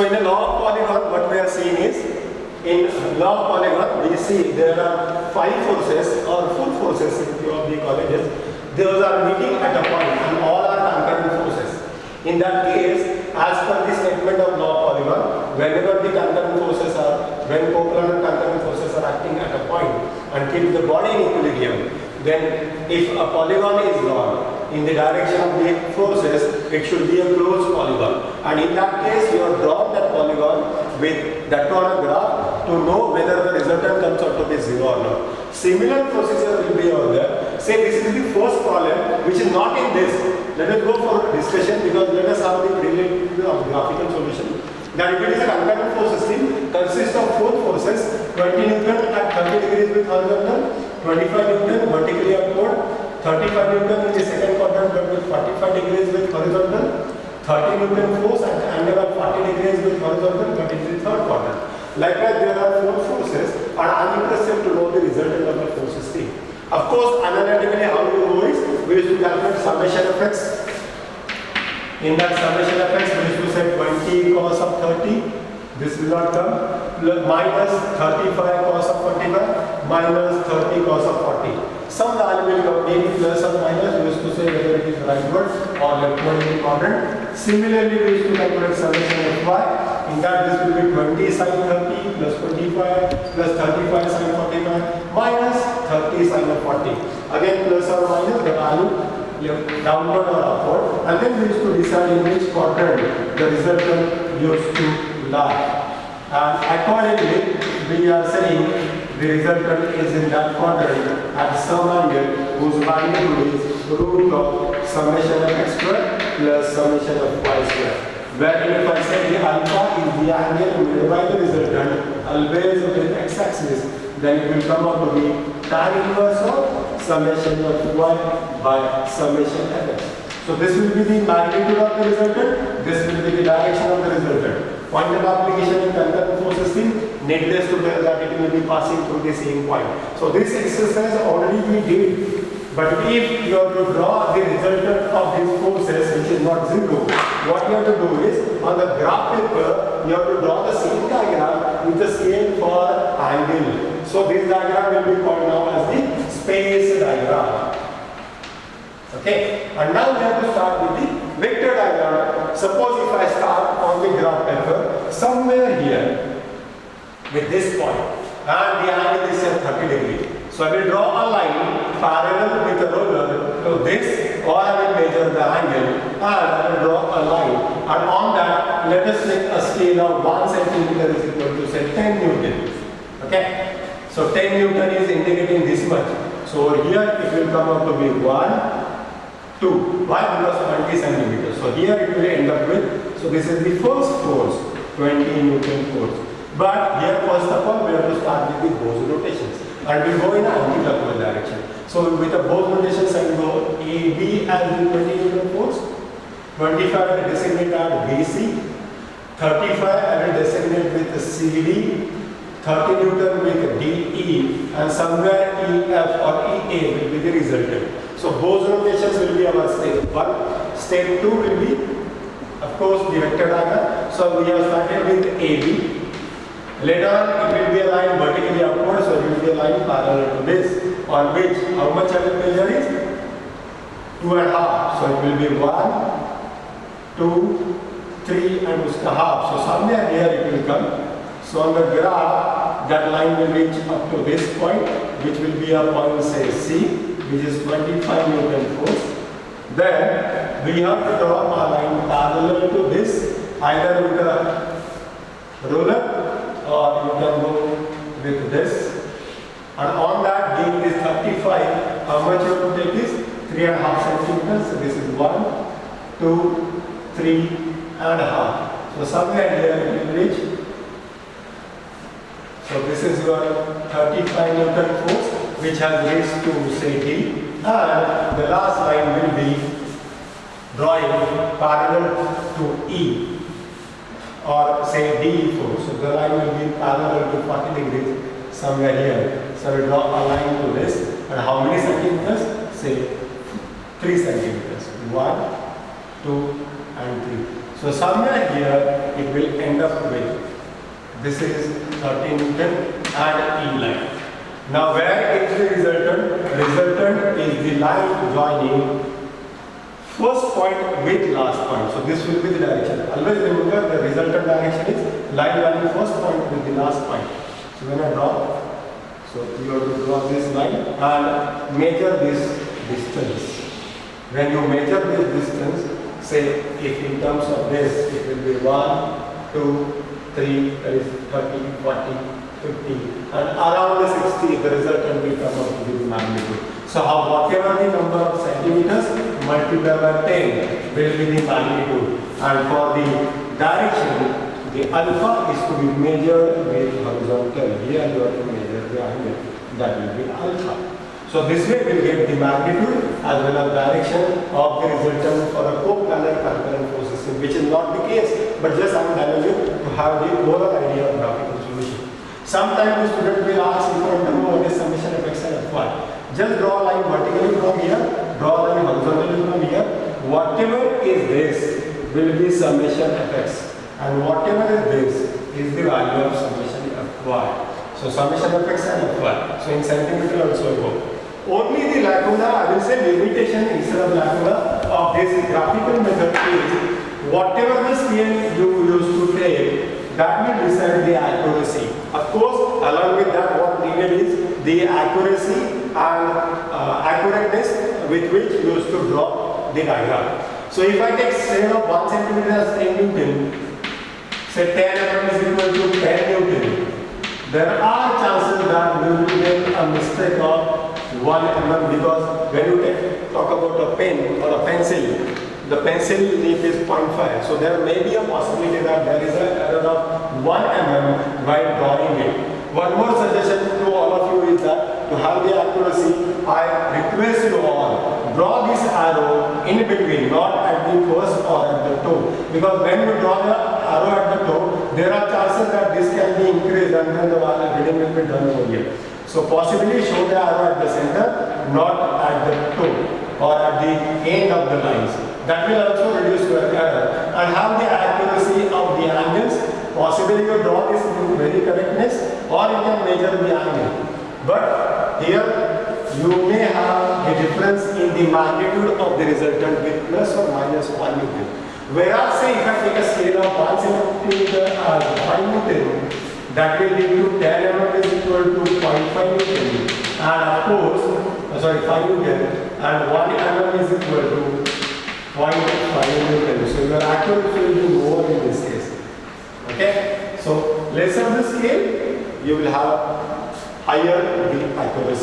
So in a law of polygon, what we are seeing is, in law of polygon, we see there are 5 forces or 4 forces in few of the colleges. Those are meeting at a point and all are concurrent forces. In that case, as per the statement of law of polygon, whenever the concurrent forces are, when coplanar and concurrent forces are acting at a point and keep the body in equilibrium, then if a polygon is drawn in the direction of the forces, it should be a closed polygon. And in that case, you have drawn that polygon with that on a graph to know whether the resultant comes out to be 0 or not. Similar procedure will be over there. Say this is the first problem which is not in this. Let us go for discussion because let us have the prelude of graphical solution. That if it is a concurrent force system consists of 4 forces, 20 Newton at 30 degrees with horizontal, 25 Newton vertically upward, 35 Newton in the second quadrant but with 45 degrees with horizontal, 30 Newton force at angle of 40 degrees with horizontal but in the third quadrant. Likewise, there are 4 forces and I am interested to know the resultant of the force system. Of course, analytically how you know is, we used to calculate summation effects. In that summation effects, we used to say 20 cos of 30, this will not come, minus 35 cos of 45, minus 30 cos of 40. Some value will come, maybe plus or minus, we used to say whether it is rightward or leftward in the quadrant. Similarly, we used to calculate summation of y. In that this will be 20 sin 30 plus 25 plus 35 sin 45 minus 30 sin of 40. Again plus or minus the value downward or upward, and then we used to decide in which quadrant the resultant used to lie. And accordingly, we are saying the resultant is in that quadrant at some angle whose magnitude is root of summation of x square plus summation of y square. Wherein if I say the alpha is the angle made by the resultant always with x-axis, then it will come out to be tan inverse of summation of y by summation of x. So this will be the magnitude of the resultant, this will be the direction of the resultant. Point of application in concurrent force system, needless to tell that it will be passing through the same point. So this exercise already we did. But if you have to draw the resultant of these forces which is not 0, what you have to do is on the graph paper you have to draw the same diagram with the scale for angle. So this diagram will be called now as the space diagram. Okay, and now we have to start with the vector diagram. Suppose if I start on the graph paper somewhere here with this point and the angle is at 30 degrees. So I will draw a line parallel with a ruler to this, or I will measure the angle and I will draw a line, and on that let us take a scale of 1 centimeter is equal to say 10 Newton. Okay, so 10 Newton is indicating this much. So over here it will come out to be 1, 2. Why? Because 20 centimeters. So here it will end up with, so this is the first force, 20 Newton force. But here first of all we have to start with the Bose rotations. And we go in an anti-clockwise direction. So with the Bose notations I will go AB as the 20 Newton force, 25 I will designate as BC, 35 I will designate with CD, 30 Newton with DE, and somewhere EF or EA will be the resultant. So Bose notations will be our step 1. Step 2 will be, of course, the vector diagram. So we have started with AB. Later on, it will be a line vertically upward, so it will be a line parallel to this, on which how much I will measure is 2.5. So it will be 1, 2, 3, and uska half. So somewhere here it will come. So on the graph, that line will reach up to this point, which will be a point say C, which is 25 Newton force. Then we have to draw a line parallel to this, either with a ruler, or you can go with this, and on that being this 35, how much you have to take is 3.5 centimeters. So this is 1, 2, 3.5. So somewhere here it will reach. So this is your 35 Newton force which has reached to say D, and the last line will be drawing parallel to E, or say D force. So the line will be parallel to 40 degrees somewhere here. So we draw a line to this, and how many centimeters? Say 3 centimeters. 1, 2, and 3. So somewhere here it will end up with, this is 13 Newton and E line. Now where is the resultant? Resultant is the line joining first point with last point. So this will be the direction. Always remember the resultant direction is line joining first point with the last point. So when I draw, so you have to draw this line and measure this distance. When you measure this distance, say if in terms of this it will be 1, 2, 3, that is 30, 40, 50, and around the 60 the resultant will come up with the magnitude. So whatever the number of centimeters multiplied by 10 will be the magnitude, and for the direction the alpha is to be measured with horizontal. Here you have to measure the angle, that will be alpha. So this way we will get the magnitude as well as direction of the resultant for a coplanar concurrent force system, which is not the case, but just I am telling you to have the overall idea of graphical solution. Sometimes the student will ask if I want to know what is summation of x and fy. Just draw a line vertically from here, draw a line horizontally from here. Whatever is this will be summation of x, and whatever is this is the value of summation of y. So summation of x and fy. So in centimeter also go. Only the lacuna, I will say limitation instead of lacuna of this graphical method is whatever the scale you used to take, that will decide the accuracy. Of course, along with that, what needed is the accuracy and accurateness with which you used to draw the diagram. So if I take say of 1 centimeter as 10 Newton, say 10 mm is equal to 10 Newton, there are chances that we will make a mistake of 1 mm, because when you talk about a pen or a pencil, the pencil leaf is 0.5. So there may be a possibility that there is an error of 1 mm while drawing it. One more suggestion to all of you is that to have the accuracy, I request you all, draw this arrow in between, not at the first or at the toe. Because when you draw the arrow at the toe, there are chances that this can be increased and then the reading will be done over here. So possibly show the arrow at the center, not at the toe or at the end of the lines. That will also reduce your error and have the accuracy of the angles. Possibly you draw this with very correctness, or you can measure the angle. But here you may have a difference in the magnitude of the resultant with plus or minus 1 Newton. Whereas say if I take a scale of 1 centimeter as 5 Newton, that will lead to 10 mm is equal to 0.5 Newton, and of course, 5 Newton, and 1 mm is equal to 0.5 Newton. So your accuracy will be more in this case. Okay? So lesser the scale, you will have higher the accuracy.